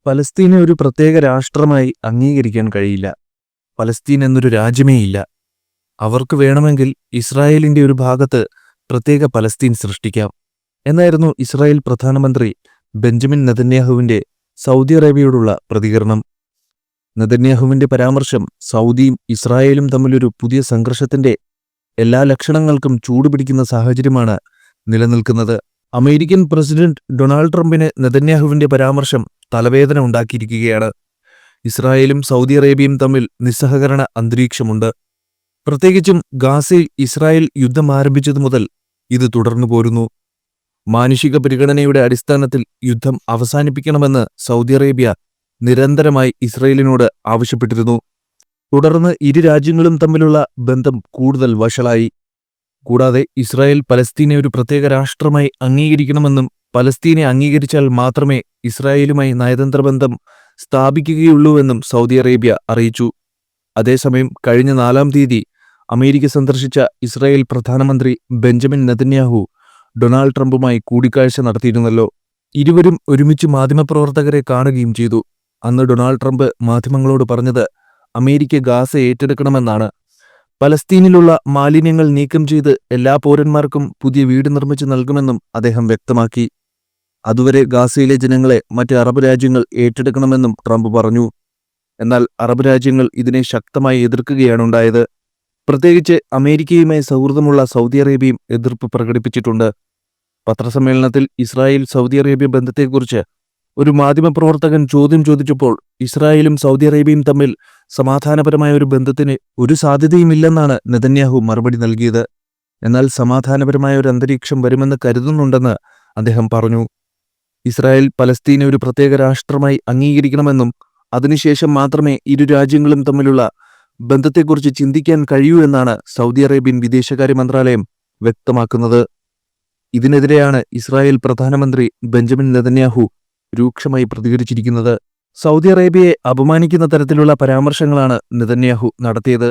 പലസ്തീനെ ഒരു പ്രത്യേക രാഷ്ട്രമായി അംഗീകരിക്കാൻ കഴിയില്ല. പലസ്തീൻ എന്നൊരു രാജ്യമേയില്ല. അവർക്ക് വേണമെങ്കിൽ ഇസ്രായേലിന്റെ ഒരു ഭാഗത്ത് പ്രത്യേക പലസ്തീൻ സൃഷ്ടിക്കാം എന്നായിരുന്നു ഇസ്രായേൽ പ്രധാനമന്ത്രി ബെഞ്ചമിൻ നെതന്യാഹുവിന്റെ സൗദി അറേബ്യയോടുള്ള പ്രതികരണം. നെതന്യാഹുവിന്റെ പരാമർശം സൗദിയും ഇസ്രായേലും തമ്മിലൊരു പുതിയ സംഘർഷത്തിന്റെ എല്ലാ ലക്ഷണങ്ങൾക്കും ചൂടുപിടിക്കുന്ന സാഹചര്യമാണ് നിലനിൽക്കുന്നത്. അമേരിക്കൻ പ്രസിഡന്റ് ഡൊണാൾഡ് ട്രംപിന് നെതന്യാഹുവിന്റെ പരാമർശം തലവേദന ഉണ്ടാക്കിയിരിക്കുകയാണ്. ഇസ്രായേലും സൗദി അറേബ്യയും തമ്മിൽ നിസ്സഹകരണ അന്തരീക്ഷമുണ്ട്. പ്രത്യേകിച്ചും ഗാസയിൽ ഇസ്രായേൽ യുദ്ധം ആരംഭിച്ചതു മുതൽ ഇത് തുടർന്നു പോരുന്നു. മാനുഷിക പരിഗണനയുടെ അടിസ്ഥാനത്തിൽ യുദ്ധം അവസാനിപ്പിക്കണമെന്ന് സൗദി അറേബ്യ നിരന്തരമായി ഇസ്രായേലിനോട് ആവശ്യപ്പെട്ടിരുന്നു. തുടർന്ന് ഇരു രാജ്യങ്ങളും തമ്മിലുള്ള ബന്ധം കൂടുതൽ വഷളായി. കൂടാതെ ഇസ്രായേൽ പലസ്തീനെ ഒരു പ്രത്യേക രാഷ്ട്രമായി അംഗീകരിക്കണമെന്നും പലസ്തീനെ അംഗീകരിച്ചാൽ മാത്രമേ ഇസ്രായേലുമായി നയതന്ത്ര ബന്ധം സ്ഥാപിക്കുകയുള്ളൂവെന്നും സൗദി അറേബ്യ അറിയിച്ചു. അതേസമയം കഴിഞ്ഞ 4-ാം തീയതി അമേരിക്ക സന്ദർശിച്ച ഇസ്രായേൽ പ്രധാനമന്ത്രി ബെഞ്ചമിൻ നെതന്യാഹു ഡൊണാൾഡ് ട്രംപുമായി കൂടിക്കാഴ്ച നടത്തിയിരുന്നല്ലോ. ഇരുവരും ഒരുമിച്ച് മാധ്യമപ്രവർത്തകരെ കാണുകയും ചെയ്തു. അന്ന് ഡൊണാൾഡ് ട്രംപ് മാധ്യമങ്ങളോട് പറഞ്ഞത് അമേരിക്ക ഗാസ ഏറ്റെടുക്കണമെന്നാണ്. പലസ്തീനിലുള്ള മാലിന്യങ്ങൾ നീക്കം ചെയ്ത് എല്ലാ പൗരന്മാർക്കും പുതിയ വീട് നിർമ്മിച്ചു നൽകുമെന്നും അദ്ദേഹം വ്യക്തമാക്കി. അതുവരെ ഗാസയിലെ ജനങ്ങളെ മറ്റ് അറബ് രാജ്യങ്ങൾ ഏറ്റെടുക്കണമെന്നും ട്രംപ് പറഞ്ഞു. എന്നാൽ അറബ് രാജ്യങ്ങൾ ഇതിനെ ശക്തമായി എതിർക്കുകയാണുണ്ടായത്. പ്രത്യേകിച്ച് അമേരിക്കയുമായി സൗഹൃദമുള്ള സൗദി അറേബ്യയും എതിർപ്പ് പ്രകടിപ്പിച്ചിട്ടുണ്ട്. പത്രസമ്മേളനത്തിൽ ഇസ്രായേൽ സൗദി അറേബ്യ ബന്ധത്തെക്കുറിച്ച് ഒരു മാധ്യമപ്രവർത്തകൻ ചോദ്യം ചോദിച്ചപ്പോൾ ഇസ്രായേലും സൗദി അറേബ്യയും തമ്മിൽ സമാധാനപരമായ ഒരു ബന്ധത്തിന് ഒരു സാധ്യതയുമില്ലെന്നാണ് നെതന്യാഹു മറുപടി നൽകിയത്. എന്നാൽ സമാധാനപരമായ ഒരു അന്തരീക്ഷം വരുമെന്ന് കരുതുന്നുണ്ടെന്ന് അദ്ദേഹം പറഞ്ഞു. ഇസ്രായേൽ പലസ്തീനെ ഒരു പ്രത്യേക രാഷ്ട്രമായി അംഗീകരിക്കണമെന്നും അതിനുശേഷം മാത്രമേ ഇരു രാജ്യങ്ങളും തമ്മിലുള്ള ബന്ധത്തെക്കുറിച്ച് ചിന്തിക്കാൻ കഴിയൂ എന്നാണ് സൗദി അറേബ്യൻ വിദേശകാര്യ മന്ത്രാലയം വ്യക്തമാക്കുന്നത്. ഇതിനെതിരെയാണ് ഇസ്രായേൽ പ്രധാനമന്ത്രി ബെഞ്ചമിൻ നെതന്യാഹു രൂക്ഷമായി പ്രതികരിച്ചിരിക്കുന്നത്. സൗദി അറേബ്യയെ അപമാനിക്കുന്ന തരത്തിലുള്ള പരാമർശങ്ങളാണ് നെതന്യാഹു നടത്തിയത്.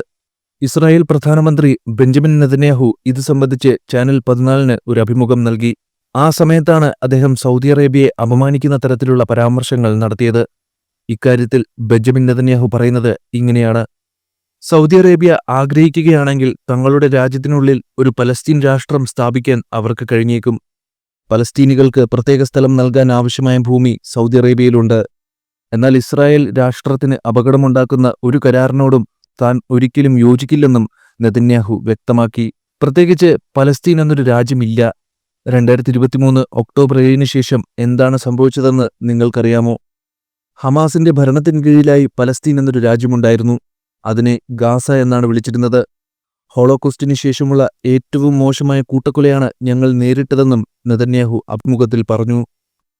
ഇസ്രായേൽ പ്രധാനമന്ത്രി ബെഞ്ചമിൻ നെതന്യാഹു ഇത് സംബന്ധിച്ച് ചാനൽ 14-ന് ഒരു അഭിമുഖം നൽകി. ആ സമയത്താണ് അദ്ദേഹം സൗദി അറേബ്യയെ അപമാനിക്കുന്ന തരത്തിലുള്ള പരാമർശങ്ങൾ നടത്തിയത്. ഇക്കാര്യത്തിൽ ബെഞ്ചമിൻ നെതന്യാഹു പറയുന്നത് ഇങ്ങനെയാണ്: സൗദി അറേബ്യ ആഗ്രഹിക്കുകയാണെങ്കിൽ തങ്ങളുടെ രാജ്യത്തിനുള്ളിൽ ഒരു പലസ്തീൻ രാഷ്ട്രം സ്ഥാപിക്കാൻ അവർക്ക് കഴിഞ്ഞേക്കും. പലസ്തീനികൾക്ക് പ്രത്യേക സ്ഥലം നൽകാൻ ആവശ്യമായ ഭൂമി സൗദി അറേബ്യയിലുണ്ട്. എന്നാൽ ഇസ്രായേൽ രാഷ്ട്രത്തിന് അപകടമുണ്ടാക്കുന്ന ഒരു കരാറിനോടും താൻ ഒരിക്കലും യോജിക്കില്ലെന്നും നെതന്യാഹു വ്യക്തമാക്കി. പ്രത്യേകിച്ച് പലസ്തീൻ എന്നൊരു രാജ്യമില്ല. 2023 ഒക്ടോബർ 7-ന് ശേഷം എന്താണ് സംഭവിച്ചതെന്ന് നിങ്ങൾക്കറിയാമോ? ഹമാസിന്റെ ഭരണത്തിന് കീഴിലായി പലസ്തീൻ എന്നൊരു രാജ്യമുണ്ടായിരുന്നു. അതിനെ ഗാസ എന്നാണ് വിളിച്ചിരുന്നത്. ഹോളോകോസ്റ്റിന് ശേഷമുള്ള ഏറ്റവും മോശമായ കൂട്ടക്കൊലയാണ് ഞങ്ങൾ നേരിട്ടതെന്നും നെതന്യാഹു അഭിമുഖത്തിൽ പറഞ്ഞു.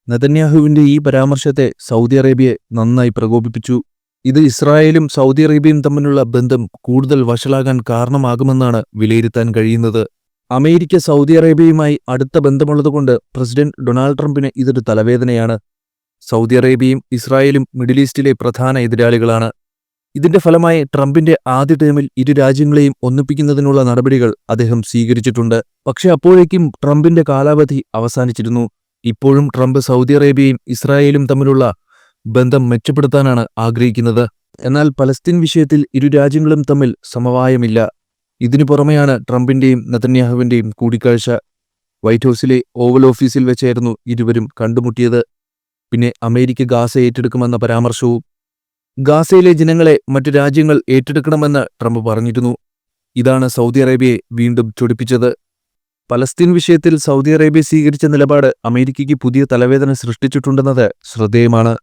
നെതന്യാഹുവിന്റെ ഈ പരാമർശത്തെ സൗദി അറേബ്യയെ നന്നായി പ്രകോപിപ്പിച്ചു. ഇത് ഇസ്രായേലും സൗദി അറേബ്യയും തമ്മിലുള്ള ബന്ധം കൂടുതൽ വഷളാകാൻ കാരണമാകുമെന്നാണ് വിലയിരുത്താൻ കഴിയുന്നത്. അമേരിക്ക സൗദി അറേബ്യയുമായി അടുത്ത ബന്ധമുള്ളതുകൊണ്ട് പ്രസിഡന്റ് ഡൊണാൾഡ് ട്രംപിന് ഇതൊരു തലവേദനയാണ്. സൗദി അറേബ്യയും ഇസ്രായേലും മിഡിൽ ഈസ്റ്റിലെ പ്രധാന എതിരാളികളാണ്. ഇതിന്റെ ഫലമായി ട്രംപിന്റെ ആദ്യ ടേമിൽ ഇരു രാജ്യങ്ങളെയും ഒന്നിപ്പിക്കുന്നതിനുള്ള നടപടികൾ അദ്ദേഹം സ്വീകരിച്ചിട്ടുണ്ട്. പക്ഷെ അപ്പോഴേക്കും ട്രംപിന്റെ കാലാവധി അവസാനിച്ചിരുന്നു. ഇപ്പോഴും ട്രംപ് സൗദി അറേബ്യയും ഇസ്രായേലും തമ്മിലുള്ള ബന്ധം മെച്ചപ്പെടുത്താനാണ് ആഗ്രഹിക്കുന്നത്. എന്നാൽ പലസ്തീൻ വിഷയത്തിൽ ഇരു രാജ്യങ്ങളും തമ്മിൽ സമവായമില്ല. ഇതിനു പുറമെയാണ് ട്രംപിന്റെയും നെതന്യാഹുവിന്റെയും കൂടിക്കാഴ്ച. വൈറ്റ് ഹൌസിലെ ഓവൽ ഓഫീസിൽ വെച്ചായിരുന്നു ഇരുവരും കണ്ടുമുട്ടിയത്. പിന്നെ അമേരിക്ക ഗാസ ഏറ്റെടുക്കുമെന്ന പരാമർശവും. ഗാസയിലെ ജനങ്ങളെ മറ്റു രാജ്യങ്ങൾ ഏറ്റെടുക്കണമെന്ന് ട്രംപ് പറഞ്ഞിരുന്നു. ഇതാണ് സൗദി അറേബ്യയെ വീണ്ടും ചൊടിപ്പിച്ചത്. പലസ്തീൻ വിഷയത്തിൽ സൗദി അറേബ്യ സ്വീകരിച്ച നിലപാട് അമേരിക്കയ്ക്ക് പുതിയ തലവേദന സൃഷ്ടിച്ചിട്ടുണ്ടെന്നത് ശ്രദ്ധേയമാണ്.